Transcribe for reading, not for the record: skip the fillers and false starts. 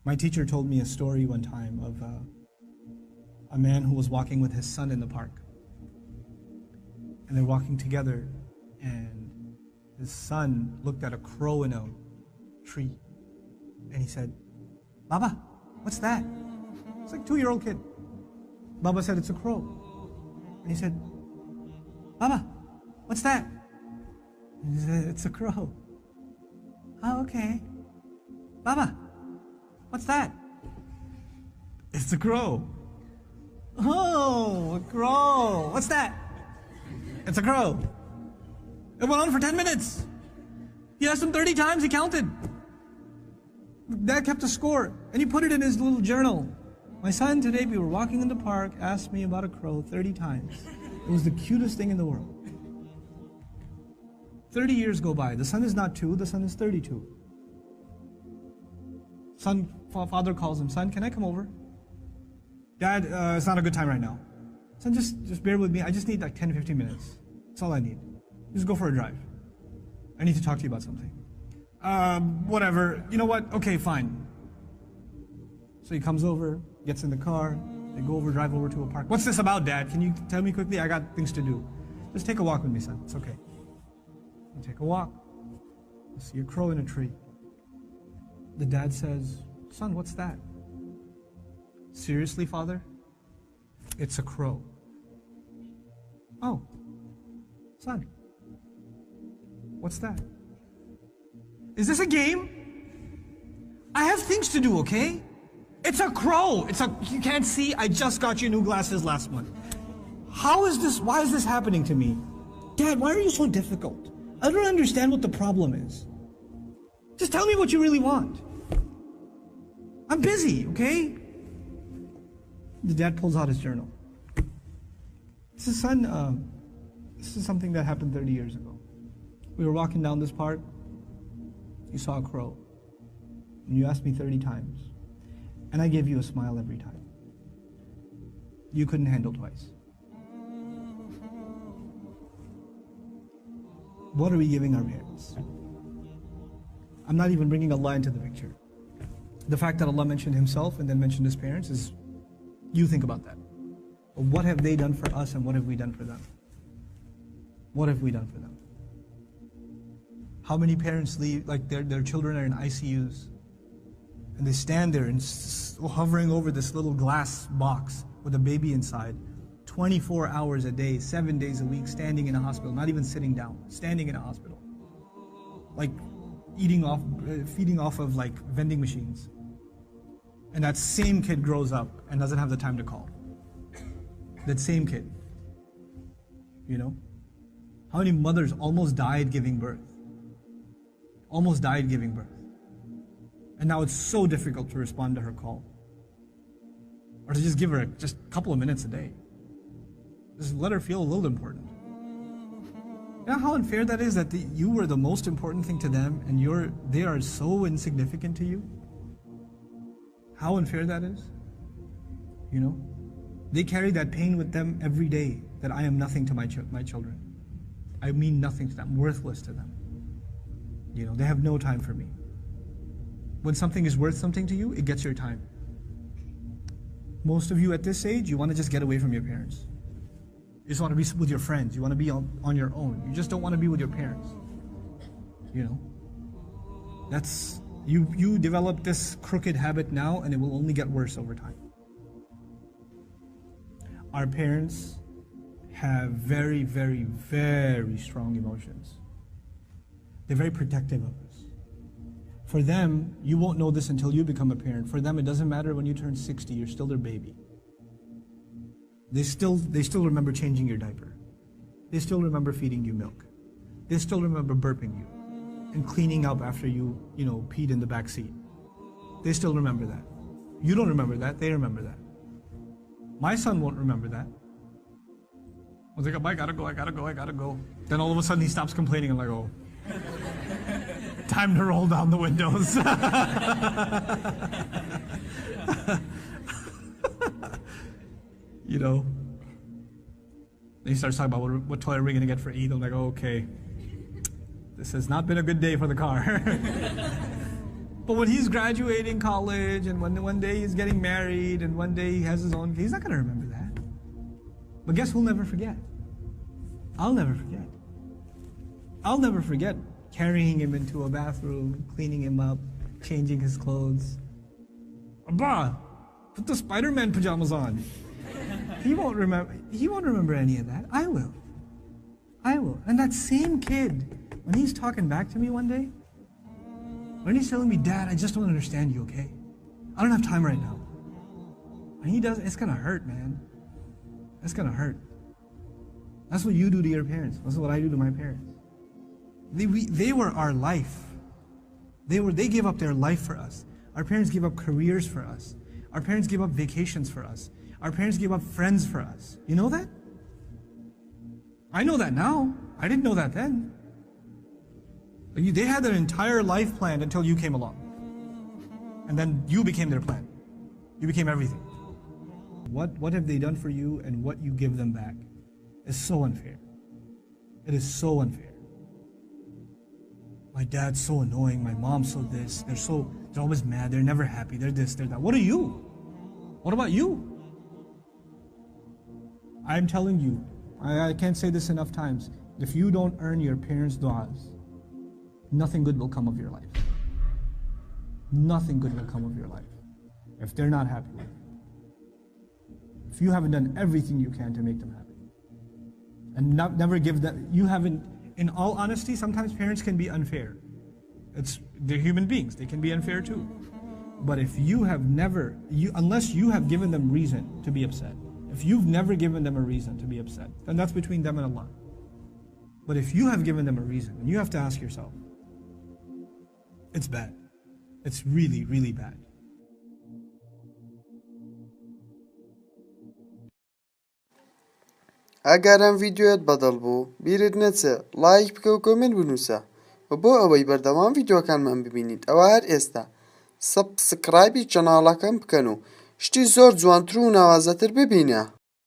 My teacher told me a story one time of a man who was walking with his son in the park. And they're walking together, and his son looked at a crow in a tree. And he said, "Baba, what's that?" It's like a 2-year-old kid. Baba said, "It's a crow." And he said, "Baba, what's that?" And he said, "It's a crow." "Oh, okay." "Baba, what's that?" "It's a crow." "Oh, a crow. What's that?" "It's a crow." It went on for 10 minutes. He asked him 30 times, he counted. Dad kept a score, and he put it in his little journal. "My son, today we were walking in the park, asked me about a crow 30 times. It was the cutest thing in the world." 30 years go by. The son is not 2, the son is 32. Father calls him, "Son, can I come over?" "Dad, it's not a good time right now." "Son, just bear with me. I just need like 10, 15 minutes. That's all I need. Just go for a drive. I need to talk to you about something." Whatever. You know what? Okay, fine. So he comes over, gets in the car, they go over, drive over to a park. "What's this about, Dad? Can you tell me quickly? I got things to do." "Just take a walk with me, son. It's okay." You take a walk. You see a crow in a tree. The dad says, "Son, what's that?" "Seriously, Father? It's a crow." "Oh, son, what's that?" "Is this a game? I have things to do, okay? It's a crow. You can't see, I just got you new glasses last month. Why is this happening to me? Dad, why are you so difficult? I don't understand what the problem is. Just tell me what you really want. I'm busy, okay?" The dad pulls out his journal. He says, "Son, this is something that happened 30 years ago. We were walking down this park. You saw a crow. And you asked me 30 times. And I gave you a smile every time. You couldn't handle twice. What are we giving our parents?" I'm not even bringing Allah into the picture. The fact that Allah mentioned Himself and then mentioned His parents is, you think about that. What have they done for us and what have we done for them? What have we done for them? How many parents leave, like their children are in ICUs, and they stand there and hovering over this little glass box with a baby inside, 24 hours a day, 7 days a week, standing in a hospital, not even sitting down, standing in a hospital. Like feeding off of like vending machines. And that same kid grows up and doesn't have the time to call. That same kid. You know? How many mothers almost died giving birth? Almost died giving birth. And now it's so difficult to respond to her call. Or to just give her just a couple of minutes a day. Just let her feel a little important. You know how unfair that is, that you were the most important thing to them and they are so insignificant to you? How unfair that is? You know? They carry that pain with them every day, that I am nothing to my children. I mean nothing to them, I'm worthless to them. You know, they have no time for me. When something is worth something to you, it gets your time. Most of you at this age, you want to just get away from your parents. You just want to be with your friends. You want to be on your own. You just don't want to be with your parents. You know? That's, you develop this crooked habit now and it will only get worse over time. Our parents have very, very, very strong emotions. They're very protective of us. For them, you won't know this until you become a parent. For them, it doesn't matter when you turn 60, you're still their baby. They still remember changing your diaper. They still remember feeding you milk. They still remember burping you and cleaning up after you peed in the back seat. They still remember that. You don't remember that, they remember that. My son won't remember that. I was like, I gotta go. Then all of a sudden he stops complaining. I'm like, oh, time to roll down the windows. You know. Then he starts talking about what toy are we gonna get for Eid. I'm like, oh, okay. This has not been a good day for the car. But when he's graduating college and when one day he's getting married and one day he has his own, he's not going to remember that. But guess who'll never forget? I'll never forget. I'll never forget carrying him into a bathroom, cleaning him up, changing his clothes. Abba, put the Spider-Man pajamas on. He won't remember any of that. I will. I will. And that same kid, when he's talking back to me one day, when he's telling me, Dad, I just don't understand you, okay? I don't have time right now. And he does, it's gonna hurt, man. It's gonna hurt. That's what you do to your parents. That's what I do to my parents. They were our life. They gave up their life for us. Our parents gave up careers for us. Our parents gave up vacations for us. Our parents gave up friends for us. You know that? I know that now. I didn't know that then. They had their entire life planned until you came along. And then you became their plan. You became everything. What have they done for you and what you give them back is so unfair. It is so unfair. My dad's so annoying, my mom's so this, they're always mad, they're never happy, they're this, they're that. What are you? What about you? I'm telling you, I can't say this enough times, if you don't earn your parents' du'as, nothing good will come of your life. Nothing good will come of your life if they're not happy with you. If you haven't done everything you can to make them happy. And never give them, you haven't, in all honesty, sometimes parents can be unfair. They're human beings, they can be unfair too. But if you have never, unless you have given them reason to be upset, if you've never given them a reason to be upset, then that's between them and Allah. But if you have given them a reason, and you have to ask yourself, it's bad. It's really, really bad. ئەگەر ئەم ڤیدیۆت بەدڵ بوو بیرت نەچێ لایک بکە و کۆمنت بنووسە و بۆ ئەوەی بەردەوام ڤیدیۆکانمان ببینیت ئەوە هەر ئێستا سەبسکرایبی چەناڵەکەم بکەن و شتی زۆر جوانتر و ناوازەتر ببینە.